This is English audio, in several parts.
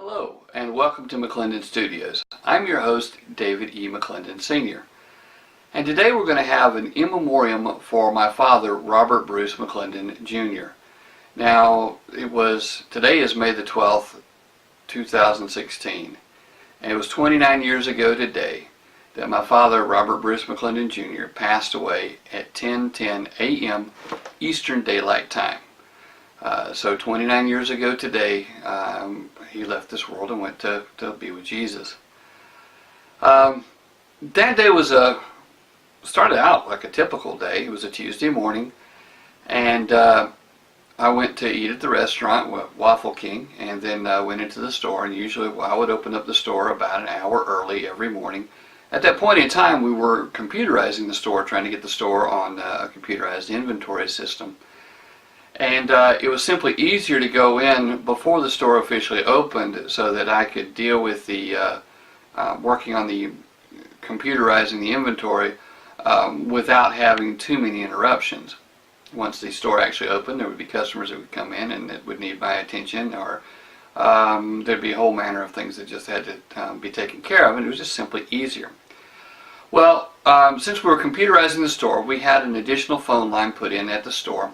Hello, and welcome to McClendon Studios. I'm your host, David E. McClendon Sr. And today we're going to have an in memoriam for my father, Robert Bruce McClendon Jr. Now, today is May the 12th, 2016, and it was 29 years ago today that my father, Robert Bruce McClendon Jr., passed away at 10:10 a.m. Eastern Daylight Time. So 29 years ago today, he left this world and went to be with Jesus. That day started out like a typical day. It was a Tuesday morning, and I went to eat at the restaurant, Waffle King, and then went into the store. And usually I would open up the store about an hour early every morning. At that point in time, we were computerizing the store, trying to get the store on a computerized inventory system. And it was simply easier to go in before the store officially opened so that I could deal with the working on the computerizing the inventory without having too many interruptions. Once the store actually opened, there would be customers that would come in and that would need my attention, or there'd be a whole manner of things that just had to be taken care of, and it was just simply easier. Well, since we were computerizing the store, we had an additional phone line put in at the store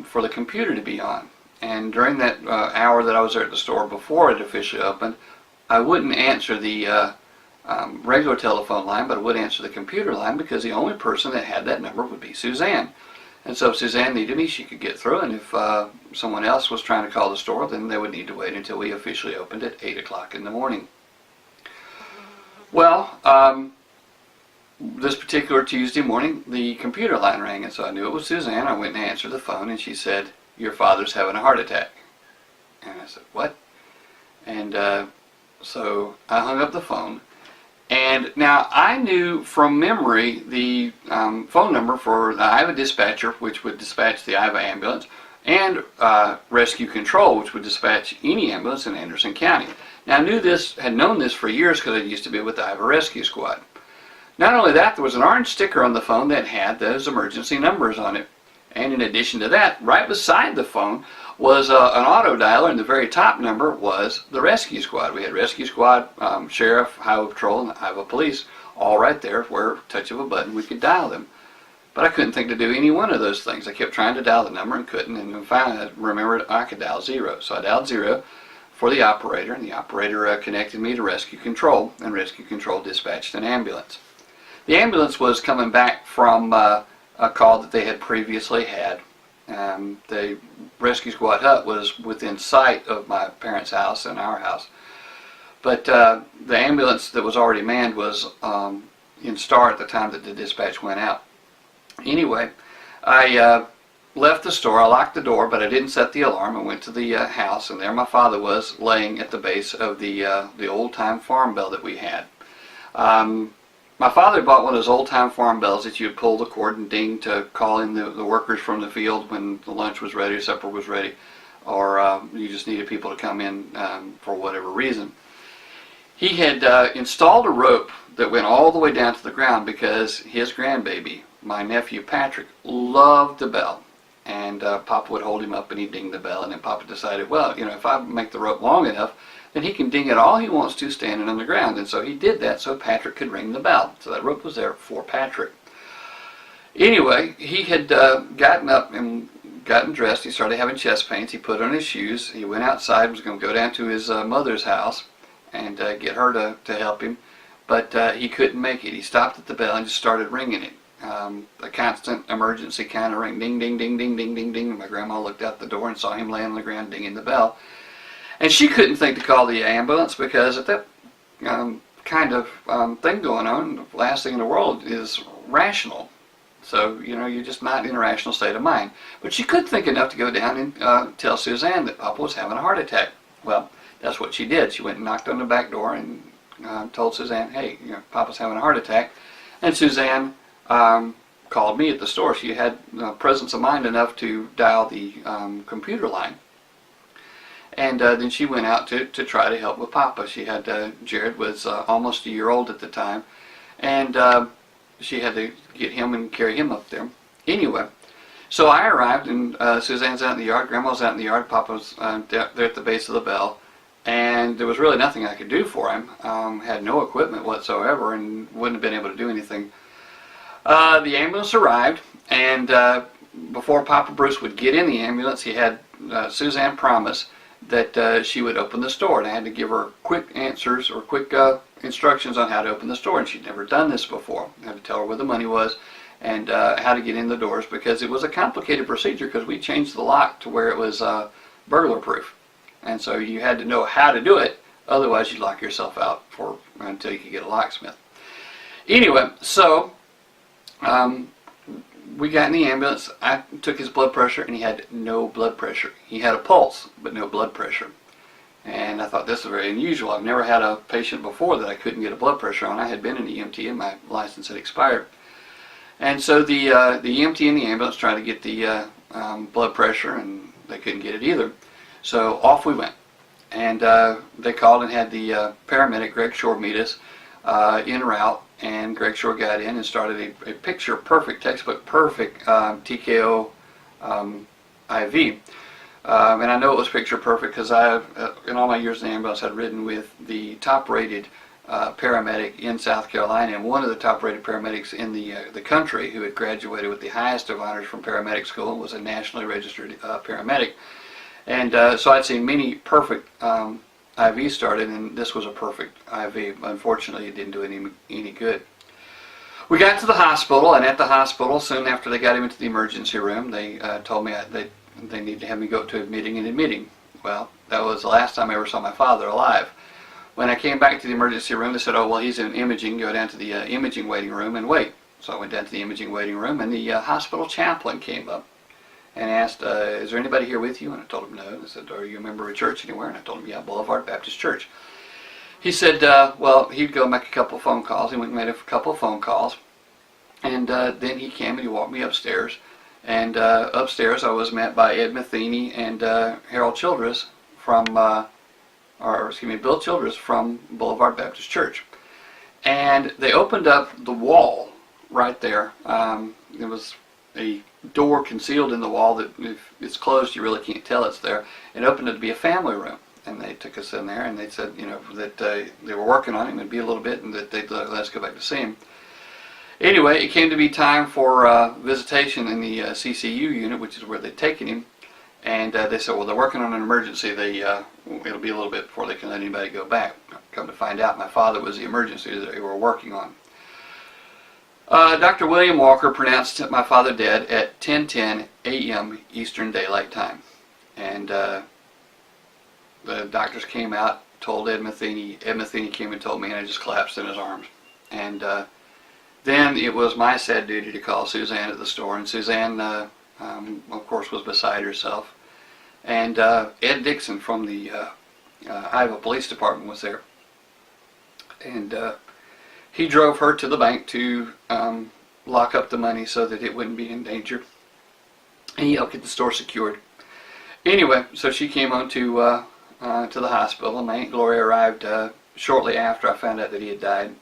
for the computer to be on. And during that hour that I was there at the store before it officially opened, I wouldn't answer the regular telephone line, but I would answer the computer line, because the only person that had that number would be Suzanne. And so if Suzanne needed me, she could get through, and if someone else was trying to call the store, then they would need to wait until we officially opened at 8 o'clock in the morning. Well, this particular Tuesday morning, the computer line rang, and so I knew it was Suzanne. I went and answered the phone, and she said, "Your father's having a heart attack." And I said, "What?" And so I hung up the phone. And now I knew from memory the phone number for the Iowa dispatcher, which would dispatch the Iowa ambulance, and rescue control, which would dispatch any ambulance in Anderson County. Now I had known this for years, because I used to be with the Iowa Rescue Squad. Not only that, there was an orange sticker on the phone that had those emergency numbers on it. And in addition to that, right beside the phone was an auto dialer, and the very top number was the Rescue Squad. We had Rescue Squad, Sheriff, Highway Patrol, and Iowa Police all right there, where touch of a button we could dial them. But I couldn't think to do any one of those things. I kept trying to dial the number and couldn't, and finally I remembered I could dial 0. So I dialed 0 for the operator, and the operator connected me to Rescue Control, and Rescue Control dispatched an ambulance. The ambulance was coming back from a call that they had previously had. The Rescue Squad hut was within sight of my parents' house and our house. But the ambulance that was already manned was in Star at the time that the dispatch went out. Anyway, I left the store. I locked the door, but I didn't set the alarm. I went to the house, and there my father was laying at the base of the old-time farm bell that we had. My father bought one of those old-time farm bells that you would pull the cord and ding to call in the workers from the field when the lunch was ready or supper was ready, or you just needed people to come in for whatever reason. He had installed a rope that went all the way down to the ground, because his grandbaby, my nephew Patrick, loved the bell. And Papa would hold him up and he'd ding the bell, and then Papa decided, well, if I make the rope long enough, then he can ding it all he wants to standing on the ground. And so he did that so Patrick could ring the bell. So that rope was there for Patrick. Anyway, he had gotten up and gotten dressed. He started having chest pains. He put on his shoes. He went outside, was going to go down to his mother's house and get her to help him. But he couldn't make it. He stopped at the bell and just started ringing it. A constant emergency kind of ring. Ding, ding, ding, ding, ding, ding, ding. And my grandma looked out the door and saw him laying on the ground dinging the bell. And she couldn't think to call the ambulance, because at that kind of thing going on, the last thing in the world is rational. So, you're just not in a rational state of mind. But she could think enough to go down and tell Suzanne that Papa was having a heart attack. Well, that's what she did. She went and knocked on the back door and told Suzanne, "Hey, Papa's having a heart attack." And Suzanne called me at the store. She had presence of mind enough to dial the computer line. And then she went out to try to help with Papa. She had, Jared was almost a year old at the time, and she had to get him and carry him up there. Anyway, so I arrived, and Suzanne's out in the yard, Grandma's out in the yard, Papa's there at the base of the bell, and there was really nothing I could do for him. Had no equipment whatsoever and wouldn't have been able to do anything. The ambulance arrived, and before Papa Bruce would get in the ambulance, he had Suzanne promise that she would open the store, and I had to give her quick answers or quick instructions on how to open the store, and she'd never done this before. I had to tell her where the money was and how to get in the doors, because it was a complicated procedure, because we changed the lock to where it was burglar proof, and so you had to know how to do it, otherwise you'd lock yourself out until you could get a locksmith. Anyway, so we got in the ambulance. I took his blood pressure, and he had no blood pressure. He had a pulse, but no blood pressure. And I thought, this is very unusual. I've never had a patient before that I couldn't get a blood pressure on. I had been an EMT, and my license had expired. And so the EMT in the ambulance tried to get the blood pressure, and they couldn't get it either. So off we went. And they called and had the paramedic, Greg Shore, meet us en route. And Greg Shore got in and started a picture perfect, textbook perfect TKO IV. And I know it was picture perfect because I, in all my years in the ambulance, had ridden with the top-rated paramedic in South Carolina, and one of the top-rated paramedics in the country, who had graduated with the highest of honors from paramedic school and was a nationally registered paramedic. And so I'd seen many perfect IV started, and this was a perfect IV. Unfortunately, it didn't do any good. We got to the hospital, and at the hospital, soon after they got him into the emergency room, they told me they needed to have me go to admitting and admitting. Well, that was the last time I ever saw my father alive. When I came back to the emergency room, they said, "Oh, well, he's in imaging. Go down to the imaging waiting room and wait." So I went down to the imaging waiting room, and the hospital chaplain came up and asked, "Is there anybody here with you?" And I told him no. And I said, "Are you a member of a church anywhere?" And I told him, "Yeah, Boulevard Baptist Church." He said, well, he'd go make a couple of phone calls. He went and made a couple of phone calls. And then he came and he walked me upstairs. And upstairs I was met by Ed Matheny and Harold Childress from, Bill Childress from Boulevard Baptist Church. And they opened up the wall right there. There was a door concealed in the wall that if it's closed you really can't tell it's there, and opened it to be a family room. And they took us in there, and they said, that they were working on him, it'd be a little bit, and that they'd let us go back to see him. Anyway, it came to be time for visitation in the CCU unit, which is where they'd taken him, and they said, well, they're working on an emergency. It'll be a little bit before they can let anybody go back. Come to find out, my father was the emergency that they were working on. Dr. William Walker pronounced my father dead at 10:10 a.m. Eastern Daylight Time. And the doctors came out, told Ed Matheny. Ed Matheny came and told me, and I just collapsed in his arms. And then it was my sad duty to call Suzanne at the store, and Suzanne, of course, was beside herself. And Ed Dixon from the Iowa Police Department was there. And he drove her to the bank to lock up the money so that it wouldn't be in danger. And he helped get the store secured. Anyway, so she came on to the hospital, and my Aunt Gloria arrived shortly after I found out that he had died.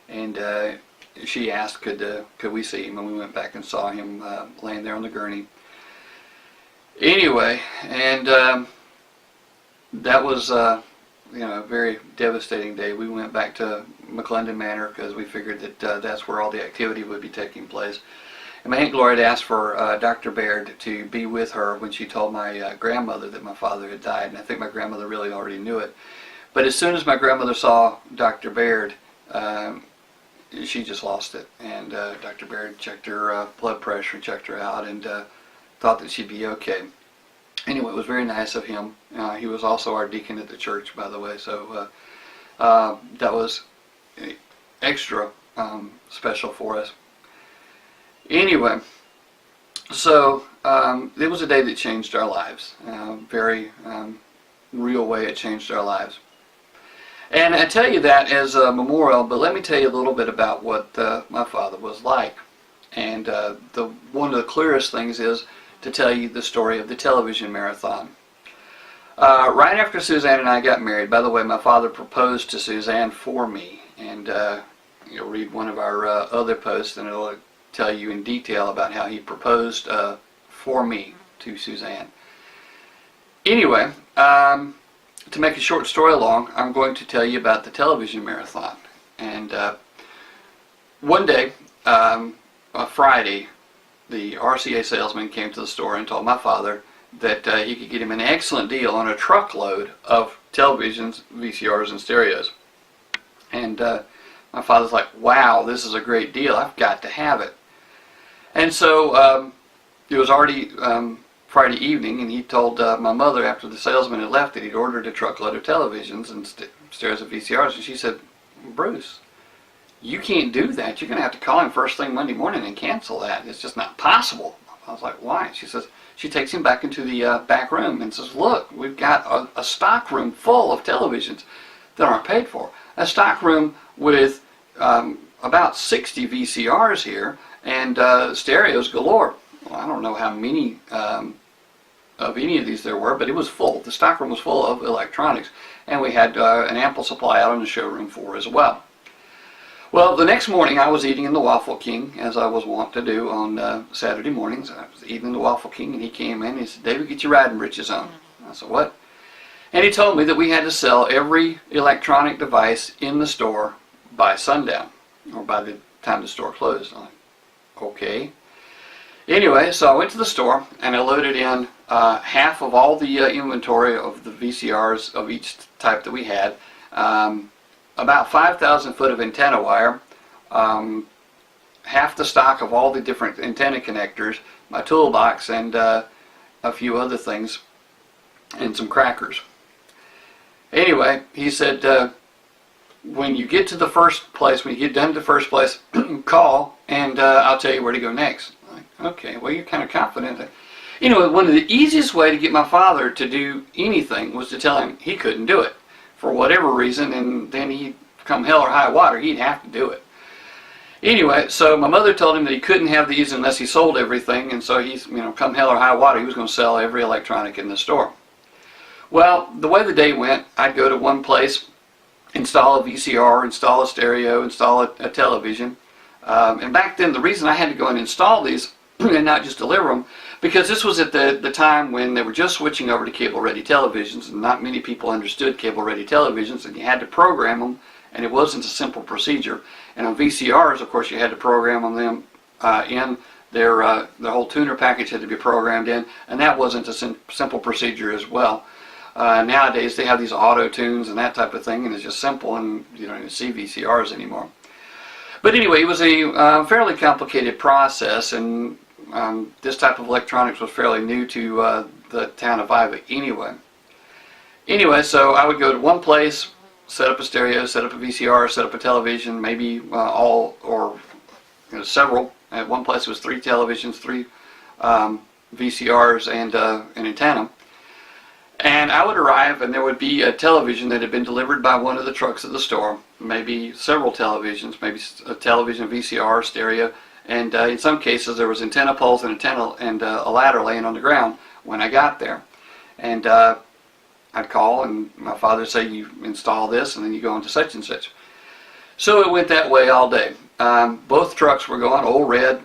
And she asked could we see him, and we went back and saw him laying there on the gurney. Anyway, and that was a very devastating day. We went back to McClendon Manor because we figured that that's where all the activity would be taking place. And my Aunt Gloria had asked for Dr. Baird to be with her when she told my grandmother that my father had died, and I think my grandmother really already knew it. But as soon as my grandmother saw Dr. Baird, she just lost it. And Dr. Baird checked her blood pressure and checked her out, and thought that she'd be okay. Anyway, it was very nice of him. He was also our deacon at the church, by the way, so that was extra special for us. Anyway, so it was a day that changed our lives. Very real way it changed our lives. And I tell you that as a memorial, but let me tell you a little bit about what my father was like. And one of the clearest things is to tell you the story of the television marathon. Right after Suzanne and I got married, by the way, my father proposed to Suzanne for me. And you'll read one of our other posts, and it'll tell you in detail about how he proposed for me to Suzanne. Anyway, to make a short story long, I'm going to tell you about the television marathon. And one day, a Friday, the RCA salesman came to the store and told my father that he could get him an excellent deal on a truckload of televisions, VCRs, and stereos. And my father's like, wow, this is a great deal. I've got to have it. And so it was already Friday evening, and he told my mother after the salesman had left that he'd ordered a truckload of televisions and stereos and VCRs. And she said, Bruce, you can't do that. You're going to have to call him first thing Monday morning and cancel that. It's just not possible. I was like, why? She says, she takes him back into the back room and says, look, we've got a stock room full of televisions that aren't paid for. A stock room with about 60 VCRs here and stereos galore. Well, I don't know how many of any of these there were, but it was full. The stock room was full of electronics, and we had an ample supply out on the showroom floor as well. Well, the next morning I was eating in the Waffle King, as I was wont to do on Saturday mornings. I was eating in the Waffle King, and he came in and he said, David, get your riding breeches on. I said, what? And he told me that we had to sell every electronic device in the store by sundown, or by the time the store closed. I'm like, okay. Anyway, so I went to the store and I loaded in half of all the inventory of the VCRs of each type that we had, about 5,000 foot of antenna wire, half the stock of all the different antenna connectors, my toolbox, and a few other things, and some crackers. Anyway, he said, when you get to the first place, when you get done to the first place, call and I'll tell you where to go next. I'm like, okay, well, you're kind of confident. You know, one of the easiest way to get my father to do anything was to tell him he couldn't do it for whatever reason, and then he'd come hell or high water, he'd have to do it. Anyway, so my mother told him that he couldn't have these unless he sold everything, and so he's, come hell or high water, he was going to sell every electronic in the store. Well, the way the day went, I'd go to one place, install a VCR, install a stereo, install a television. And back then, the reason I had to go and install these and not just deliver them, because this was at the time when they were just switching over to cable-ready televisions, and not many people understood cable-ready televisions, and you had to program them, and it wasn't a simple procedure. And on VCRs, of course, you had to program them in. The whole tuner package had to be programmed in, and that wasn't a simple procedure as well. Nowadays, they have these auto tunes and that type of thing, and it's just simple, and you don't even see VCRs anymore. But anyway, it was a fairly complicated process, and this type of electronics was fairly new to the town of Iva anyway. Anyway, so I would go to one place, set up a stereo, set up a VCR, set up a television, maybe all or several. At one place it was 3 televisions, 3 VCRs, and an antenna. And I would arrive, and there would be a television that had been delivered by one of the trucks at the store, maybe several televisions, maybe a television, VCR, stereo, and in some cases there was antenna poles and a ladder laying on the ground when I got there. And I'd call, and my father would say, you install this, and then you go into such and such. So it went that way all day. Both trucks were going, old red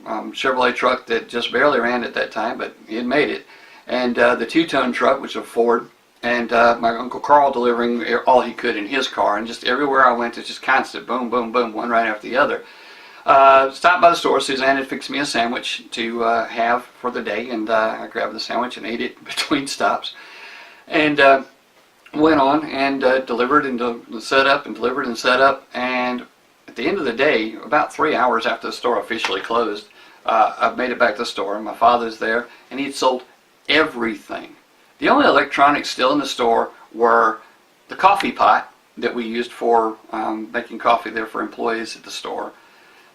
Chevrolet truck that just barely ran at that time, but it made it. And the 2-ton truck, which was a Ford, and my Uncle Carl delivering all he could in his car, and just everywhere I went, it's just constant, boom, boom, boom, one right after the other. Stopped by the store. Suzanne had fixed me a sandwich to have for the day, and I grabbed the sandwich and ate it between stops, and went on and delivered and set up, and delivered and set up, and at the end of the day, about 3 hours after the store officially closed, I made it back to the store, and my father's there, and he'd sold everything. The only electronics still in the store were the coffee pot that we used for making coffee there for employees at the store,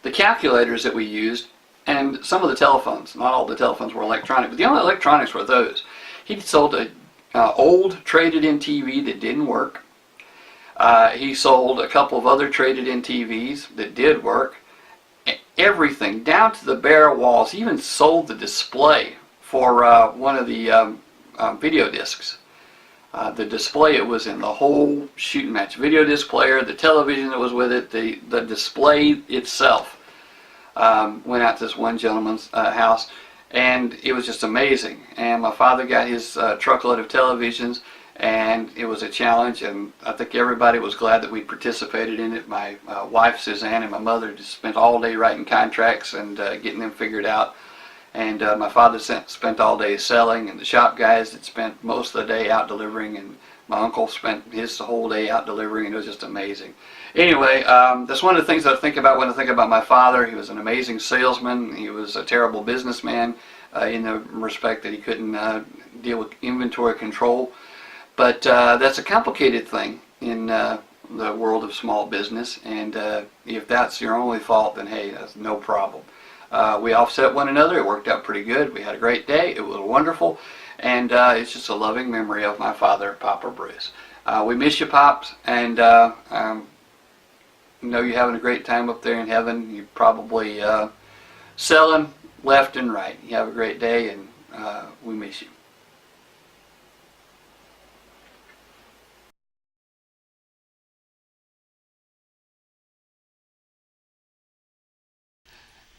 the calculators that we used, and some of the telephones. Not all the telephones were electronic, but the only electronics were those. He sold an old traded-in TV that didn't work. He sold a couple of other traded-in TVs that did work. Everything, down to the bare walls. He even sold the display for one of the video discs. The display it was in, the whole shooting match video disc player, the television that was with it, the display itself went out to this one gentleman's house, and it was just amazing. And my father got his truckload of televisions, and it was a challenge, and I think everybody was glad that we participated in it. My wife Suzanne and my mother just spent all day writing contracts and getting them figured out, and my father spent all day selling, and the shop guys that spent most of the day out delivering, and my uncle spent his whole day out delivering, and it was just amazing. Anyway, that's one of the things that I think about when I think about my father. He was an amazing salesman. He was a terrible businessman in the respect that he couldn't deal with inventory control. But that's a complicated thing in the world of small business, and if that's your only fault, then hey, that's no problem. We offset one another. It worked out pretty good. We had a great day. It was wonderful, and it's just a loving memory of my father, Papa Bruce. We miss you, Pops, and know you're having a great time up there in heaven. You're probably selling left and right. You have a great day, and we miss you.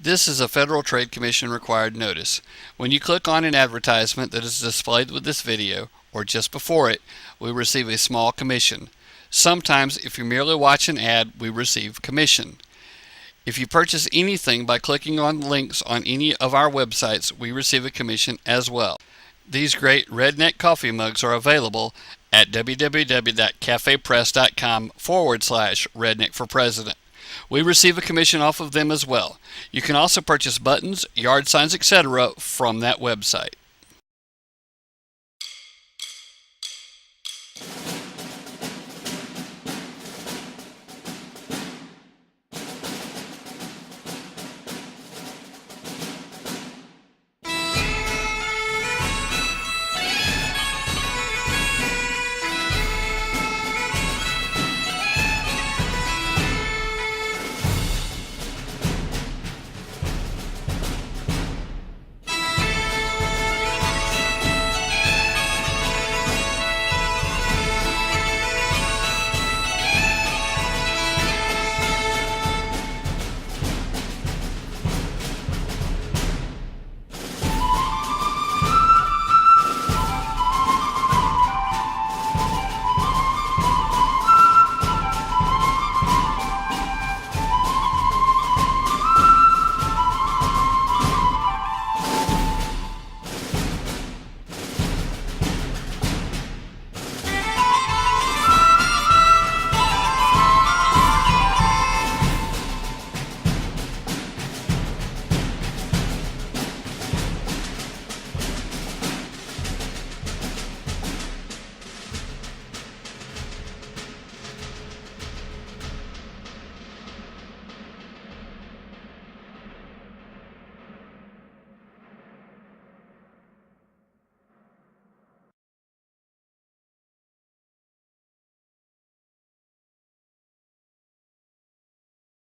This is a Federal Trade Commission required notice. When you click on an advertisement that is displayed with this video, or just before it, we receive a small commission. Sometimes, if you merely watch an ad, we receive commission. If you purchase anything by clicking on links on any of our websites, we receive a commission as well. These great redneck coffee mugs are available at www.cafepress.com/redneckforpresident. We receive a commission off of them as well. You can also purchase buttons, yard signs, etc. from that website.